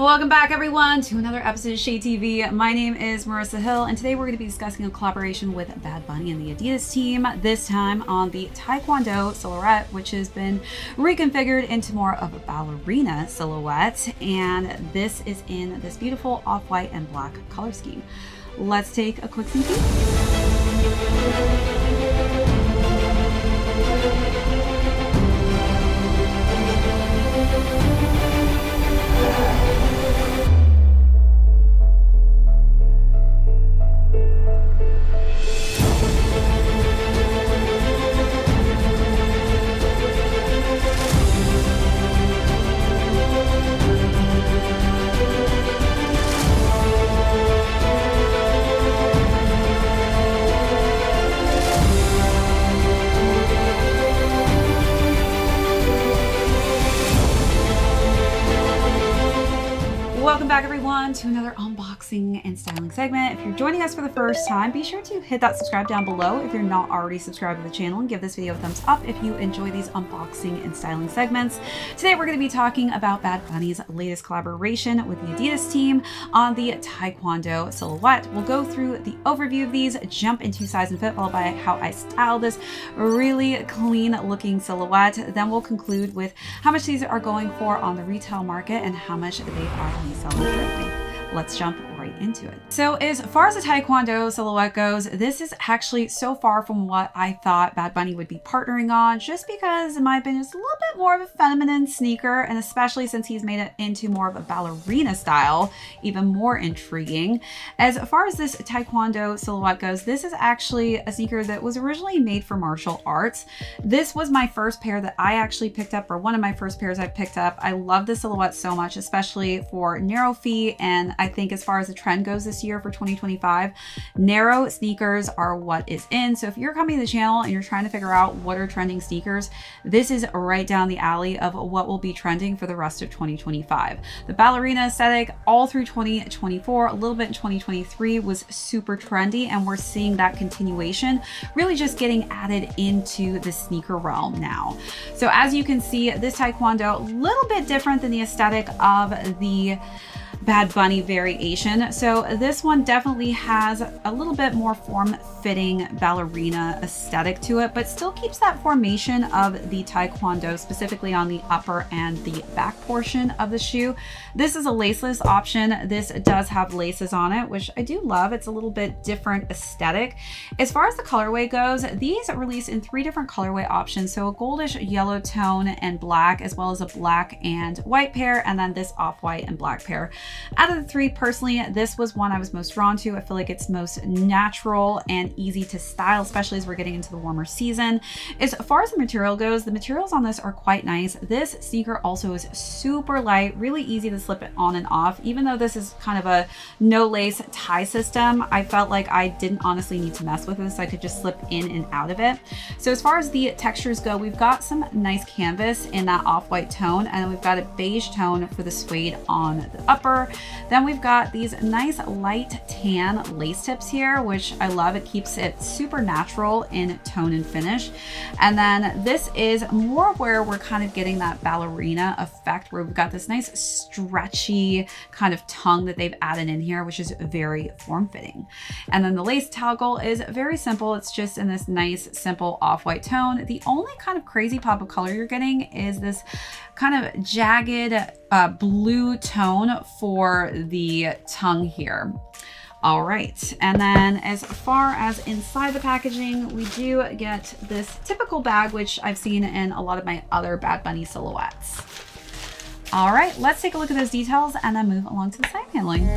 Welcome back everyone to another episode of ShadeTV. My name is Marissa Hill and today we're going to be discussing a collaboration with Bad Bunny and the Adidas team, this time on the Taekwondo silhouette, which has been reconfigured into more of a ballerina silhouette, and this is in this beautiful off-white and black color scheme. Let's take a quick sneak peek. Welcome back everyone to another unboxing and styling segment. If you're joining us for the first time, be sure to hit that subscribe down below if you're not already subscribed to the channel, and give this video a thumbs up if you enjoy these unboxing and styling segments. Today we're going to be talking about Bad Bunny's latest collaboration with the Adidas team on the Taekwondo silhouette. We'll go through the overview of these, jump into size and fit, followed by how I styled this really clean looking silhouette. Then we'll conclude with how much these are going for on the retail market and how much they are reselling currently. Let's jump right into it. So as far as the Taekwondo silhouette goes, this is actually so far from what I thought Bad Bunny would be partnering on, just because in my opinion it's a little bit more of a feminine sneaker, and especially since he's made it into more of a ballerina style, even more intriguing. As far as this Taekwondo silhouette goes, this is actually a sneaker that was originally made for martial arts. This was my first pair that I actually picked up, or one of my first pairs I picked up. I love the silhouette so much, especially for narrow feet, and I think as far as the trend goes this year for 2025, narrow sneakers are what is in. So if you're coming to the channel and you're trying to figure out what are trending sneakers, this is right down the alley of what will be trending for the rest of 2025. The ballerina aesthetic all through 2024, a little bit in 2023 was super trendy, and we're seeing that continuation really just getting added into the sneaker realm now. So as you can see, this Taekwondo, a little bit different than the aesthetic of the Bad Bunny variation. So this one definitely has a little bit more form-fitting ballerina aesthetic to it, but still keeps that formation of the Taekwondo, specifically on the upper and the back portion of the shoe. This is a laceless option. This does have laces on it, which I do love. It's a little bit different aesthetic. As far as the colorway goes, these are released in 3 different colorway options. So a goldish yellow tone and black, as well as a black and white pair, and then this off-white and black pair. Out of the 3, personally, this was one I was most drawn to. I feel like it's most natural and easy to style, especially as we're getting into the warmer season. As far as the material goes, the materials on this are quite nice. This sneaker also is super light, really easy to slip it on and off. Even though this is kind of a no lace tie system, I felt like I didn't honestly need to mess with this. I could just slip in and out of it. So as far as the textures go, we've got some nice canvas in that off-white tone, and then we've got a beige tone for the suede on the upper. Then we've got these nice light tan lace tips here, which I love. It keeps it super natural in tone and finish. And then this is more where we're kind of getting that ballerina effect, where we've got this nice stretchy kind of tongue that they've added in here, which is very form-fitting. And then the lace toggle is very simple. It's just in this nice, simple off-white tone. The only kind of crazy pop of color you're getting is this kind of jagged blue tone for the tongue here. All right, and then as far as inside the packaging, we do get this typical bag, which I've seen in a lot of my other Bad Bunny silhouettes. All right, let's take a look at those details and then move along to the side handling.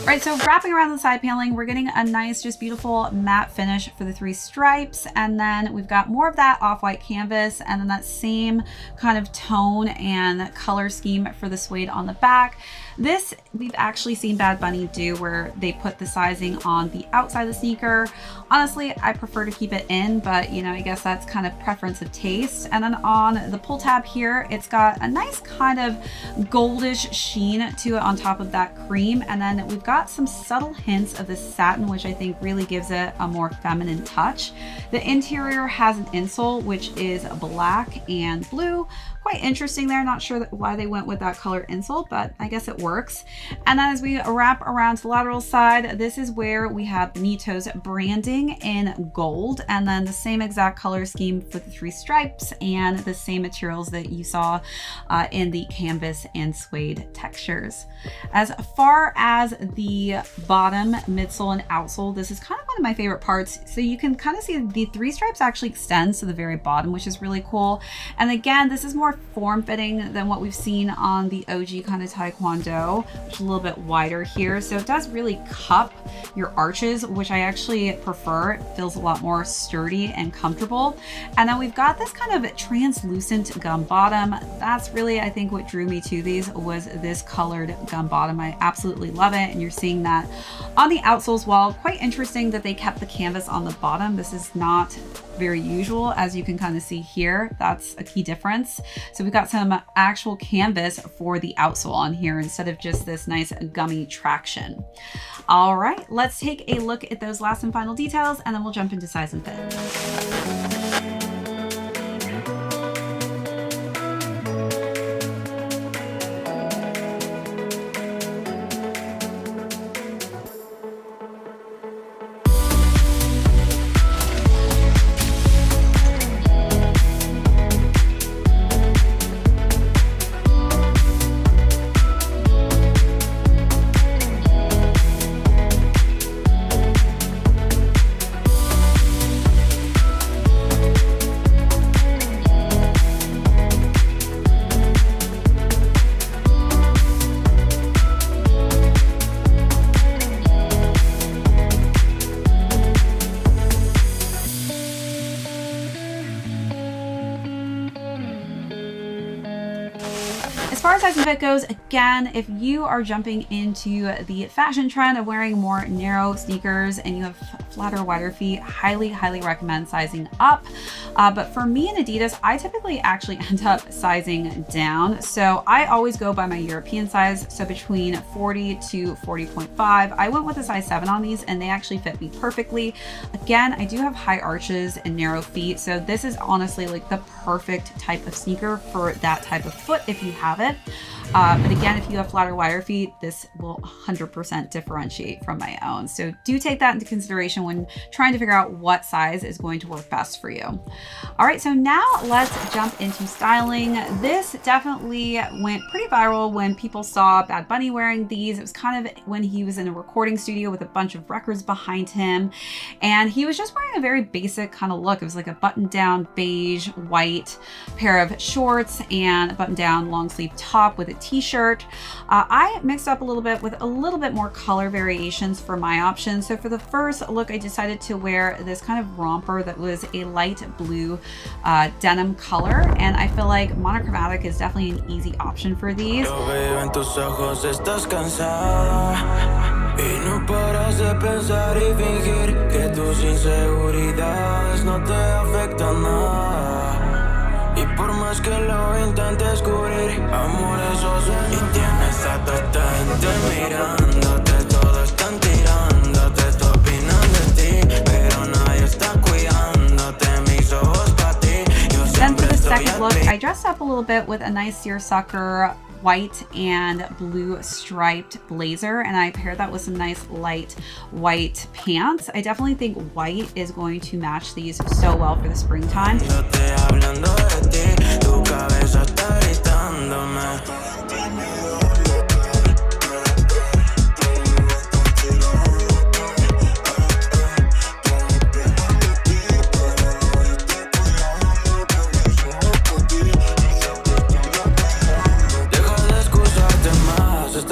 All right, so wrapping around the side paneling, we're getting a nice, just beautiful matte finish for the 3 stripes. And then we've got more of that off-white canvas and then that same kind of tone and color scheme for the suede on the back. This we've actually seen Bad Bunny do where they put the sizing on the outside of the sneaker. Honestly, I prefer to keep it in, but you know, I guess that's kind of preference of taste. And then on the pull tab here, it's got a nice kind of goldish sheen to it on top of that cream. And then we've got some subtle hints of the satin, which I think really gives it a more feminine touch. The interior has an insole, which is black and blue. Quite interesting there. Not sure why they went with that color insole, but I guess it works. And then as we wrap around to the lateral side, this is where we have Benito's branding in gold, and then the same exact color scheme for the 3 stripes and the same materials that you saw in the canvas and suede textures. As far as the bottom, midsole, and outsole, this is kind of one of my favorite parts. So you can kind of see the 3 stripes actually extends to the very bottom, which is really cool. And again, this is more form-fitting than what we've seen on the OG kind of Taekwondo, which is a little bit wider here. So it does really cup your arches, which I actually prefer. It feels a lot more sturdy and comfortable. And then we've got this kind of translucent gum bottom. That's really, I think, what drew me to these was this colored gum bottom. I absolutely love it. And you're seeing that on the outsole as well. Quite interesting that they kept the canvas on the bottom. This is not very usual, as you can kind of see here. That's a key difference. So we've got some actual canvas for the outsole on here instead of just this nice gummy traction. All right, let's take a look at those last and final details, and then we'll jump into size and fit. As far as size and fit goes, again, if you are jumping into the fashion trend of wearing more narrow sneakers and you have flatter, wider feet, highly recommend sizing up. But for me and Adidas, I typically actually end up sizing down. So I always go by my European size. So between 40 to 40.5. I went with a size 7 on these and they actually fit me perfectly. Again, I do have high arches and narrow feet. So this is honestly like the perfect type of sneaker for that type of foot if you have it. But again, if you have flatter, wider feet, this will 100% differentiate from my own. So do take that into consideration when trying to figure out what size is going to work best for you. All right, so now let's jump into styling. This definitely went pretty viral when people saw Bad Bunny wearing these. It was kind of when he was in a recording studio with a bunch of records behind him. And he was just wearing a very basic kind of look. It was like a button-down beige, white pair of shorts and a button-down long sleeve top with a t-shirt. I mixed up a little bit with a little bit more color variations for my options. So for the first look, I decided to wear this kind of romper that was a light blue denim color. And I feel like monochromatic is definitely an easy option for these. Y por más que lo intentes cubrir, amores y tienes a toda esta gente mirándote, todos están tirándote, todos opinan de ti, pero nadie está cuidándote, mis ojos pa' ti. Then for the second look, I dressed up a little bit with a nice seersucker white and blue striped blazer, and I paired that with some nice light white pants. I definitely think white is going to match these so well for the springtime.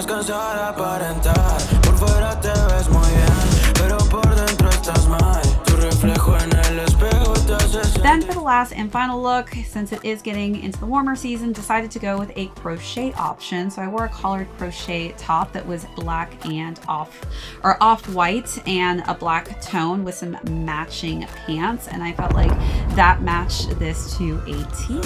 Cansada para aparentar. Por fuera te ves muy bien, pero por dentro estás mal. Tu reflejo en el espejo te hace sentir. Then for the last and final look, since it is getting into the warmer season, decided to go with a crochet option. So I wore a collared crochet top that was black and off-white and a black tone with some matching pants, and I felt like that matched this to a T.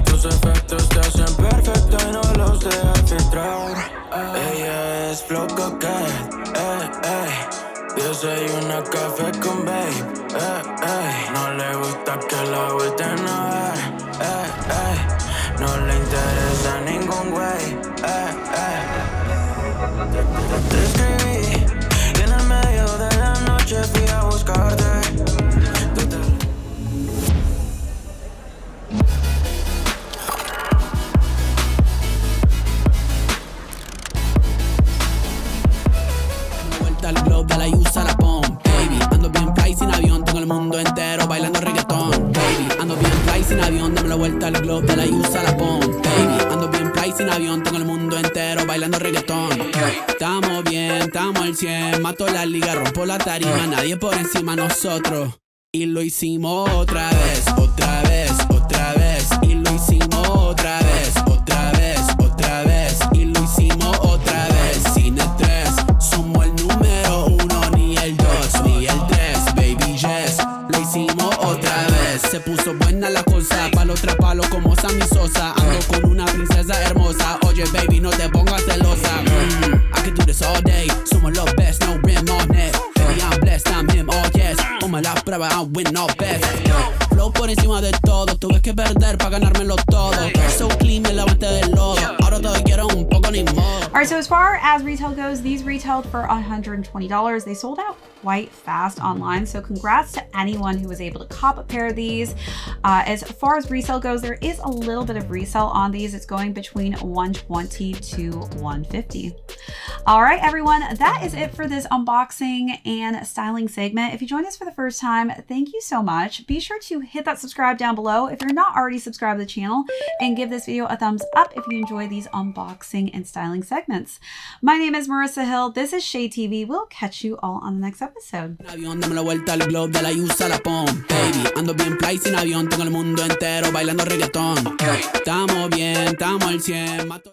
Tus efectos te hacen perfecto y no los dejas filtrar. Ella es flow coquette, desayuna café con babe, no le gusta que la vuelten a ver, no le interesa ningún güey, Te escribí y en el medio de la noche fui a buscarte. Vuelta al globe, dale y usa la pom, baby. Ando bien fly sin avión, tengo el mundo entero bailando reggaetón, baby. Ando bien fly sin avión, dame la vuelta al globe, dale y usa la pom, baby. Ando bien fly sin avión, tengo el mundo entero bailando reggaetón. Estamos bien, estamos al 100, mato la liga, rompo la tarima, nadie por encima de nosotros. Y lo hicimos otra vez, otra vez, otra vez. Y lo hicimos otra vez, otra vez, otra vez. Y lo hicimos otra vez, sin estrés. Somos el número 1, ni el 2, ni el 3, baby yes. Lo hicimos otra vez. Se puso buena la cosa, palo tras palo como Sammy Sosa. Ando con una princesa hermosa, oye baby no te pongas celosa. I could do this all day, somos los best, no rim on it. Baby I'm blessed, I'm him, oh yes. Toma la prueba, I win all best. Flow por encima de todo, tuve que perder para ganármelo todo. So clean, me lavaste del lodo, ahora todo quiero un poco ni modo. Alright, so as far as retail goes, these retailed for $120. They sold out quite fast online, so congrats to anyone who was able to cop a pair of these. As far as resale goes, there is a little bit of resale on these. It's going between $120 to $150. All right, everyone, that is it for this unboxing and styling segment. If you joined us for the first time, thank you so much. Be sure to hit that subscribe down below if you're not already subscribed to the channel, and give this video a thumbs up if you enjoy these unboxing and styling segments. My name is Marissa Hill. This is ShadeTV. We'll catch you all on the next episode. Avión, dame la vuelta al globe, dale y usa la pom, baby. Ando bien fly sin avión, tengo el mundo entero bailando reggaetón. Estamos bien, estamos al 100, mato